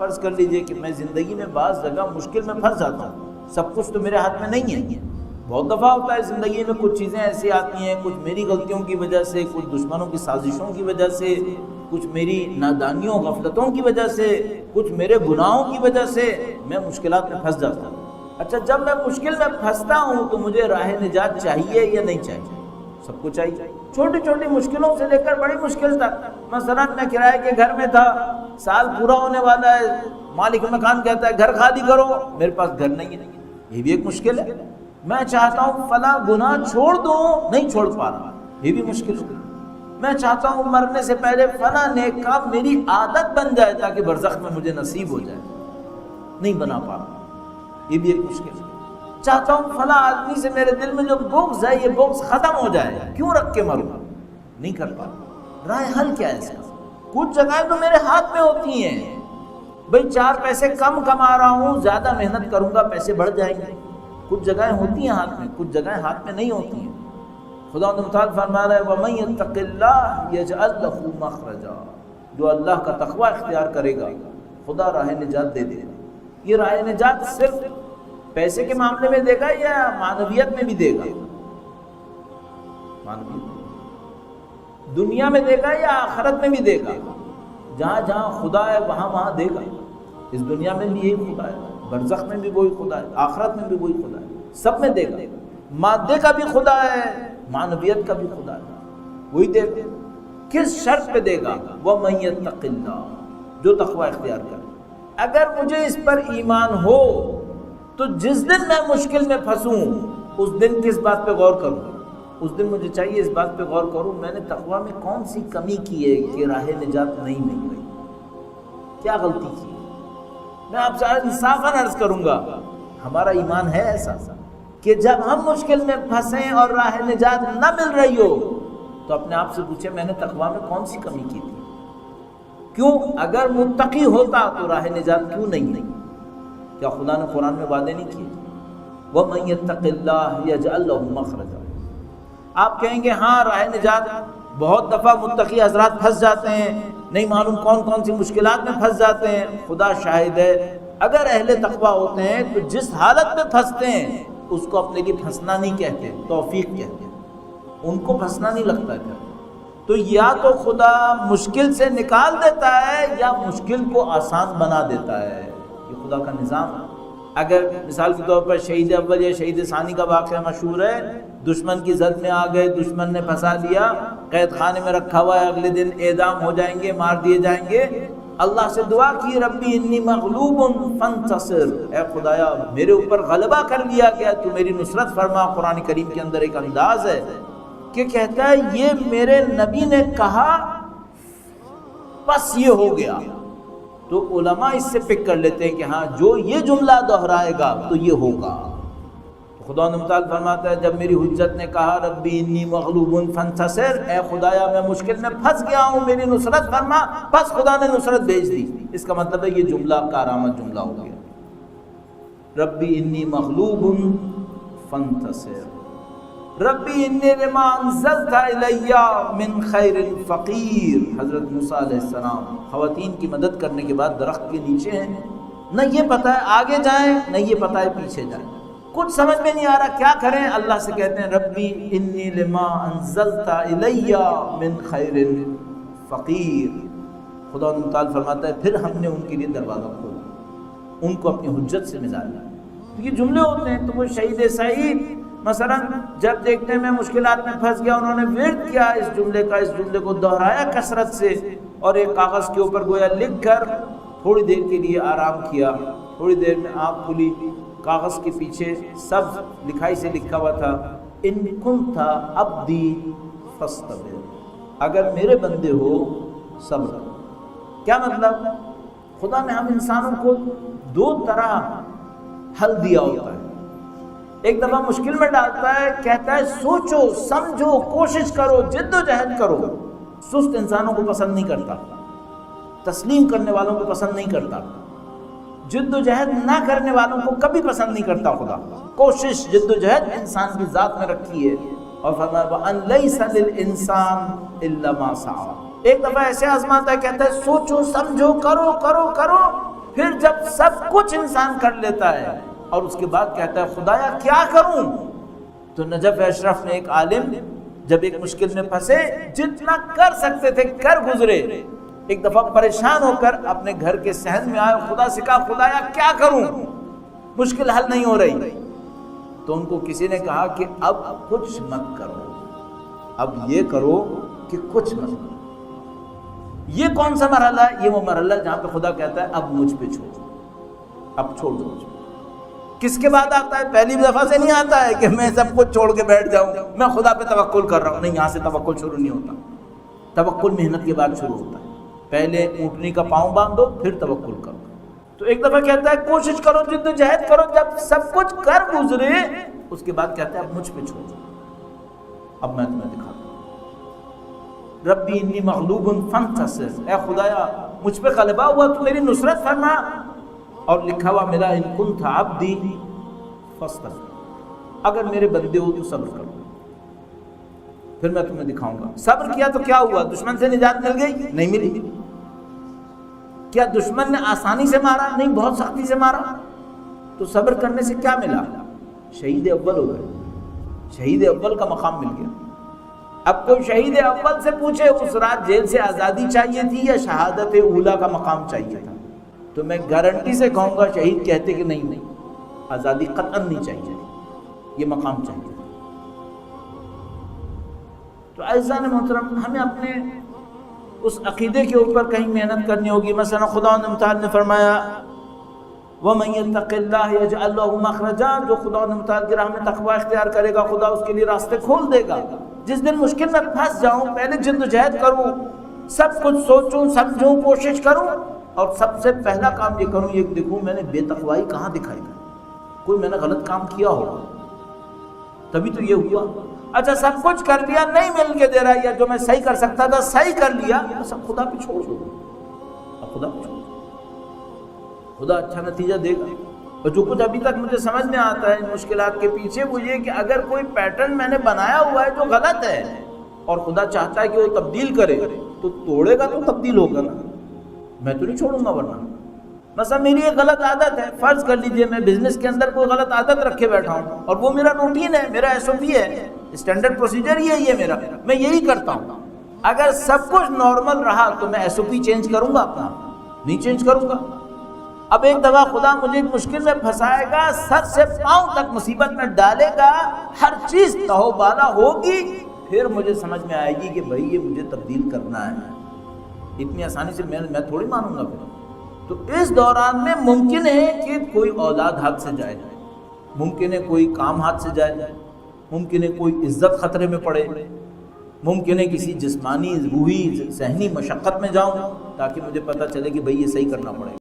فرض کر لیجئے کہ میں زندگی میں بعض جگہ مشکل میں پھنس جاتا ہوں، سب کچھ تو میرے ہاتھ میں نہیں ہے، بہت دفعہ ہوتا ہے زندگی میں کچھ چیزیں ایسی آتی ہیں، کچھ میری غلطیوں کی وجہ سے، کچھ دشمنوں کی سازشوں کی وجہ سے، کچھ میری نادانیوں غفلتوں کی وجہ سے، کچھ میرے گناہوں کی وجہ سے میں مشکلات میں پھنس جاتا ہوں۔ اچھا، جب میں مشکل میں پھنستا ہوں تو مجھے راہ نجات چاہیے یا نہیں چاہیے؟ سب کو چاہیے، چھوٹی چھوٹی مشکلوں سے لے کر بڑی مشکل تک۔ مثلا میں کرائے کے گھر میں تھا، سال پورا ہونے والا ہے، مالک مکان کہتا ہے گھر خالی کرو، میرے پاس گھر نہیں ہے، یہ بھی ایک مشکل ہے۔ میں چاہتا ہوں فلاں گناہ چھوڑ دوں، نہیں چھوڑ پا رہا، یہ بھی مشکل ہے۔ میں چاہتا ہوں مرنے سے پہلے فلاں نیک کام میری عادت بن جائے تاکہ برزخ میں مجھے نصیب ہو جائے، نہیں بنا پا رہا، یہ بھی ایک مشکل ہے۔ چاہتا ہوں فلاں آدمی سے میرے دل میں جو بغض ہے یہ بغض ختم ہو جائے، کیوں رکھ کے مروں، نہیں کر پا رہا۔ رائے حل کیا ہے اس کا؟ کچھ جگہیں تو میرے ہاتھ میں ہوتی ہیں، بھئی 4 پیسے کم کما رہا ہوں، زیادہ محنت کروں گا پیسے بڑھ جائیں گے۔ کچھ جگہیں ہوتی ہیں ہاتھ میں، کچھ جگہیں ہاتھ میں نہیں ہوتی ہیں۔ خدا متعال فرما رہا ہے وَمَن يَتَّقِ اللَّهَ يَجْعَلْ لَهُ مَخْرَجًا، جو اللہ کا تقوی اختیار کرے گا خدا راہ نجات دے دے گا۔ یہ راہ نجات صرف پیسے کے معاملے میں دے گا یا معنویت میں بھی دے گا؟ معنویت دنیا میں دے گا یا آخرت میں بھی دے گا؟ جہاں جہاں خدا ہے وہاں وہاں دے گا۔ اس دنیا میں بھی یہی خدا ہے، برزخ میں بھی وہی خدا ہے، آخرت میں بھی وہی خدا ہے، سب میں دے گا۔ مادے کا بھی خدا ہے، معنویت کا بھی خدا ہے، وہی دے گا۔ کس شرط پہ دے گا؟ وَمَن يَتَّقِ اللَّهَ، جو تقوی اختیار کرے۔ اگر مجھے اس پر ایمان ہو تو جس دن میں مشکل میں پھنسوں اس دن کس بات پہ غور کروں؟ اس دن مجھے چاہیے اس بات پہ غور کروں میں نے تقوی میں کون سی کمی کی ہے کہ راہ نجات نہیں مل رہی، کیا غلطی کی۔ میں آپ سے انصافاً عرض کروں گا، ہمارا ایمان ہے ایسا کہ جب ہم مشکل میں پھنسیں اور راہ نجات نہ مل رہی ہو تو اپنے آپ سے پوچھیں میں نے تقوی میں کون سی کمی کی تھی؟ کیوں؟ اگر متقی ہوتا تو راہ نجات کیوں نہیں؟ کیا خدا نے قرآن میں وعدے نہیں کیے؟ وَمَن يَتَّقِ اللَّهَ يَجْعَلْ لَهُ مَخْرَجًا۔ آپ کہیں گے ہاں راہ نجات بہت دفعہ متقی حضرات پھنس جاتے ہیں، نہیں معلوم کون کون سی مشکلات میں پھنس جاتے ہیں۔ خدا شاہد ہے، اگر اہل تقوی ہوتے ہیں تو جس حالت میں پھنستے ہیں اس کو اپنے لیے پھنسنا نہیں کہتے، توفیق کہتے ہیں، ان کو پھنسنا نہیں لگتا ہے۔ تو یا تو خدا مشکل سے نکال دیتا ہے یا مشکل کو آسان بنا دیتا ہے، یہ خدا کا نظام ہے۔ اگر مثال کے طور پر شہید اول یا شہید ثانی کا واقعہ مشہور ہے، دشمن کی زد میں آ گئے، دشمن نے پھنسا دیا، قید خانے میں رکھا ہوا ہے، اگلے دن اعدام ہو جائیں گے، مار دیے جائیں گے، اللہ سے دعا کی ربی انی مغلوب فانتصر، اے خدایا میرے اوپر غلبہ کر لیا گیا، تو میری نصرت فرما۔ قرآن کریم کے اندر ایک انداز ہے کہ کہتا ہے یہ میرے نبی نے کہا بس یہ ہو گیا، تو علماء اس سے پک کر لیتے ہیں کہ ہاں جو یہ جملہ دہرائے گا تو یہ ہوگا۔ خدا متعال فرماتا ہے جب میری حجت نے کہا ربی انی مغلوب فانتصر، اے خدایا میں مشکل میں پھنس گیا ہوں میری نصرت فرما، بس خدا نے نصرت بھیج دی۔ اس کا مطلب ہے یہ جملہ کارآمد جملہ ہو گیا، ربی انی مغلوب فانتصر، ربی انی لما انزلت الی من خیر فقیر۔ حضرت موسیٰ علیہ السلام خواتین کی مدد کرنے کے بعد درخت کے نیچے ہیں، نہ یہ پتہ ہے آگے جائیں نہ یہ پتہ ہے پیچھے جائیں، کچھ سمجھ میں نہیں آ رہا کیا کریں۔ اللہ سے کہتے ہیں ربی انی لما انزلت الی من خیر فقیر۔ خدا متعال فرماتا ہے پھر ہم نے ان کے لیے دروازہ کھولا، ان کو اپنی حجت سے مزاجا۔ تو یہ جملے ہوتے ہیں۔ تو وہ شہید سعید مثلا جب دیکھتے ہیں میں مشکلات میں پھنس گیا، انہوں نے ورد کیا اس جملے کو دہرایا کثرت سے، اور ایک کاغذ کے اوپر گویا لکھ کر تھوڑی دیر کے لیے آرام کیا۔ تھوڑی دیر میں آنکھ کھلی، کاغذ کے پیچھے سبز لکھائی سے لکھا ہوا تھا ان کنت عبدی فاصطبر، اگر میرے بندے ہو صبر کرو۔ کیا مطلب؟ خدا نے ہم انسانوں کو 2 طرح حل دیا ہوتا ہے۔ ایک دفعہ مشکل میں ڈالتا ہے، کہتا ہے سوچو سمجھو کوشش کرو جد و جہد کرو۔ سست انسانوں کو پسند نہیں کرتا، تسلیم کرنے والوں کو پسند نہیں کرتا، جد و جہد نہ کرنے والوں کو کبھی پسند نہیں کرتا خدا۔ کوشش جد و جہد انسان کی ذات میں رکھی ہے، اور فرمایا وَأَن لَيْسَ لِلْإِنسَانِ إِلَّا مَا سَعَىٰ۔ ایک دفعہ ایسے آزماتا ہے، کہتا ہے سوچو سمجھو کرو کرو کرو، پھر جب سب کچھ انسان کر لیتا ہے اور اس کے بعد کہتا ہے خدایا کیا کروں، تو نجف اشرف نے ایک عالم جب ایک مشکل میں پھنسے، جتنا کر سکتے تھے کر گزرے، ایک دفعہ پریشان ہو کر اپنے گھر کے صحن میں آئے، خدا سے کہا خدایا کیا کروں، مشکل حل نہیں ہو رہی۔ تو ان کو کسی نے کہا کہ اب کچھ مت کرو، اب یہ کرو کہ کچھ مت کرو۔ یہ کون سا مرحلہ ہے؟ یہ وہ مرحلہ جہاں پہ خدا کہتا ہے اب مجھ پہ چھوڑ، اب چھوڑ دو مجھ پہ۔ کس کے بعد آتا ہے؟ پہلی دفعہ سے نہیں آتا ہے کہ میں سب کچھ چھوڑ کے بیٹھ جاؤں، میں خدا پہ توکل کر رہا ہوں، نہیں، یہاں سے توکل شروع نہیں ہوتا۔ توکل محنت کے بعد شروع ہوتا ہے، پہلے اونٹنی کا پاؤں باندھ دو پھر توکل کرو۔ تو ایک دفعہ کہتا ہے کوشش کرو، جد و جہد کرو، جب سب کچھ کر گزرے اس کے بعد کہتا ہے اب مجھ پہ چھوڑ دو، اب میں تمہیں دکھاتا ہوں۔ ربی انی مغلوب فانتصر، اے خدایا مجھ پہ غلبہ ہوا تو میری نصرت فرما۔ اور لکھا ہوا میرا ان کنت عبدی فاستغفر، اگر میرے بندے ہو تو صبر کرو، پھر میں تمہیں دکھاؤں گا۔ صبر کیا تو کیا ہوا؟ دشمن سے نجات مل گئی؟ نہیں ملی۔ کیا دشمن نے آسانی سے مارا؟ نہیں، بہت سختی سے مارا۔ تو صبر کرنے سے کیا ملا؟ شہید اول ہو گئے، شہید اول کا مقام مل گیا۔ اب کوئی شہید اول سے پوچھے اس رات جیل سے آزادی چاہیے تھی یا شہادت اولا کا مقام چاہیے تھا، تو میں گارنٹی سے کہوں گا شہید کہتے کہ نہیں، آزادی قطعاً نہیں چاہیے، یہ مقام چاہیے۔ تو عزیزان محترم، ہمیں اپنے اس عقیدے کے اوپر کہیں محنت کرنی ہوگی۔ مثلا خدا متعال نے فرمایا وَمَن يَتَّقِ اللَّهَ يَجْعَلْ لَهُ مَخْرَجًا، جو خدا متعال کی راہ میں تقوی اختیار کرے گا خدا اس کے لیے راستے کھول دے گا۔ جس دن مشکل میں پھنس جاؤں پہلے جد و جہد کروں، سب کچھ سوچوں سمجھوں کوشش کروں، اور سب سے پہلا کام یہ کروں یہ دیکھوں میں نے بے تقوائی کہاں دکھائی ہے، کوئی میں نے غلط کام کیا ہوگا تبھی تو یہ ہوا۔ اچھا سب کچھ کر لیا نہیں مل کے دے رہا، یا جو میں صحیح کر سکتا تھا صحیح کر لیا، سب خدا پہ چھوڑ دو، اب خدا پہ چھوڑ دو، خدا اچھا نتیجہ دے گا۔ اور جو کچھ ابھی تک مجھے سمجھ میں آتا ہے ان مشکلات کے پیچھے وہ یہ کہ اگر کوئی پیٹرن میں نے بنایا ہوا ہے جو غلط ہے اور خدا چاہتا ہے کہ وہ تبدیل کرے تو توڑے گا تو تبدیل ہوگا نا، میں تو نہیں چھوڑوں گا۔ ورنہ مثلا میری ایک غلط عادت ہے، فرض کر لیجئے میں بزنس کے اندر کوئی غلط عادت رکھے بیٹھا ہوں اور وہ میرا روٹین ہے، میرا SOP ہے، اسٹینڈرڈ پروسیجر ہی ہے یہ میرا، میں یہی کرتا ہوں۔ اگر سب کچھ نارمل رہا تو میں SOP چینج کروں گا اپنا؟ نہیں چینج کروں گا۔ اب ایک دفعہ خدا مجھے ایک مشکل میں پھنسائے گا، سر سے پاؤں تک مصیبت میں ڈالے گا، ہر چیز تہو بالا ہوگی، پھر مجھے سمجھ میں آئے گی کہ بھائی یہ مجھے تبدیل کرنا ہے، اتنی آسانی سے میں تھوڑی مانوں گا پھر۔ تو اس دوران میں ممکن ہے کہ کوئی اولاد ہاتھ سے جائے، ممکن ہے کوئی کام ہاتھ سے جائے، ممکن ہے کوئی عزت خطرے میں پڑے، ممکن ہے کسی جسمانی روحی ذہنی مشقت میں جاؤں تاکہ مجھے پتہ چلے کہ بھئی یہ صحیح کرنا پڑے گا۔